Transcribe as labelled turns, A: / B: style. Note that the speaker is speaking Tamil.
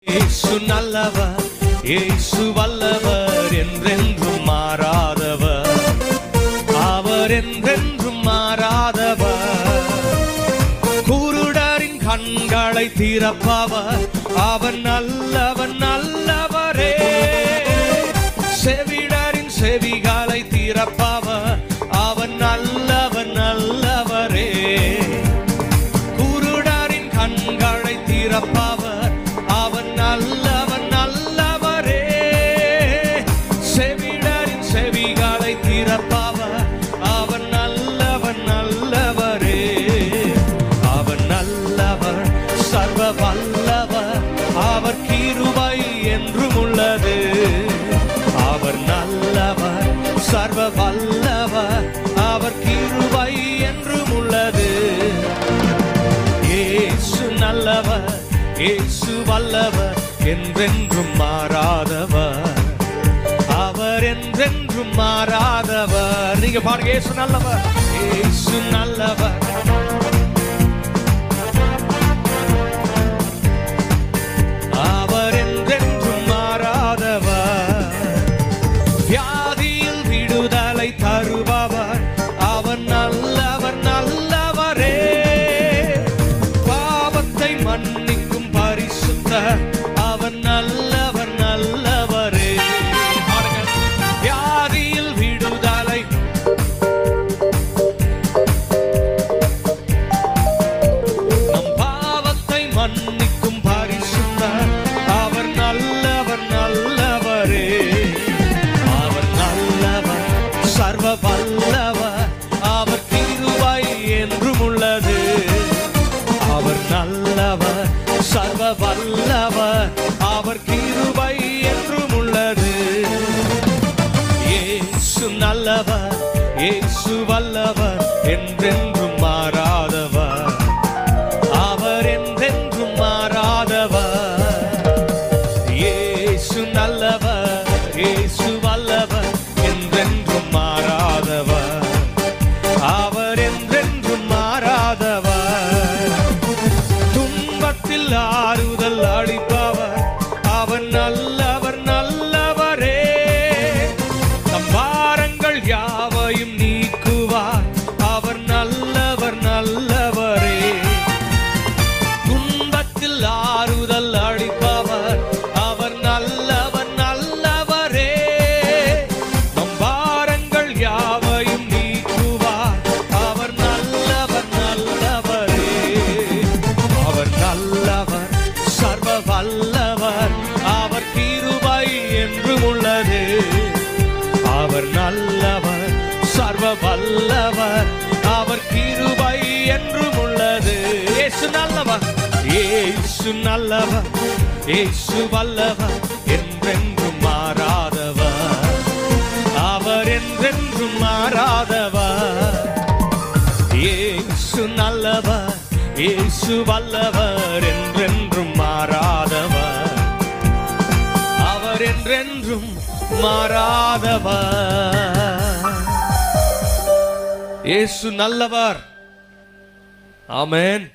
A: இயேசு நல்லவர், இயேசு வல்லவர், என்றென்றும் மாறாதவர். அவர் என்றென்றும் மாறாதவர். குருடரின் கண்களை திறப்பவர், அவர் நல்லவர் நல்லவரே. செவிடரின் செவிகளை திறப்பவர், அவர் நல்லவர் நல்லவரே. குருடரின் கண்களை திறப்பவர், அவர் நல்லவர் நல்லவரே. செவிடரின் செவிகளை திறப்பவர், அவர் நல்லவர் நல்லவரே. அவர் நல்லவர், சர்வ வல்லவர், அவர் கிருபை என்றும் உள்ளது. அவர் நல்லவர், சர்வ வல்லவர், அவர் கிருபை என்றும் உள்ளது. இயேசு நல்லவர், இயேசு வல்லவர், என்றென்றும் மாறாதவர். அவர் என்றென்றும் மாறாதவர். நீங்க பாருங்க, இயேசு நல்லவர், இயேசு நல்லவர். அவர் என்றென்றும் மாறாதவர். வியாதியில் விடுதலை தருபவர், அவர் நல்லவர் நல்லவரே. பாவத்தை மன்னிக்கும் பரிசுத்தர், அவர் நல்லவர் நல்லவரே. வியாதியில் விடுதலை, நம் பாவத்தை மன்னிக்கும் பரிசுத்தர், அவர் நல்லவர் நல்லவரே. அவர் நல்லவர், சர்வ வல்லவர், அவர் கிருபை என்றும் உள்ளது. அவர் நல்லவர், சர்வ வல்லவர், அவர் கிருபை என்றும் உள்ளது. இயேசு நல்லவர், இயேசு வல்லவர், என்றென்றும் மாறாதவர். அவர் என்றென்றும் மாறாதவர். இயேசு நல்லவர், இயேசு வல்லவர், என்றென்றும் மாறாதவர். அவர் என்றென்றும் மாறாதவர். துன்பத்தில் ஆறுதல் அளிப்பவர், அவர் நல்லவர் நல்லவரே. நம் பாரங்கள் யாவையும் நீக்குவார், அவர் நல்லவர் நல்லவரே. துன்பத்தில் ஆறுதல் அளிப்பவர், அவர் நல்லவர் நல்லவரே. நம் பாரங்கள் யாவையும் நீக்குவார், அவர் நல்லவர் நல்லவரே. அவர் நல்லவர், சர்வ வல்லவர், அவர் கிருபை என்றும் உள்ளது. அவர் நல்லவர், சர்வ வல்லவர், அவர் கிருபை என்றும் உள்ளது. இயேசு நல்லவர், இயேசு நல்லவர், இயேசு வல்லவர், என்றென்றும் மாறாதவர். அவர் என்றென்றும் மாறாதவர். இயேசு நல்லவர், இயேசு வல்லவர், என்றென்றும் மாறாதவர். அவர் என்றென்றும் மாறாதவர். இயேசு நல்லவர். ஆமென்.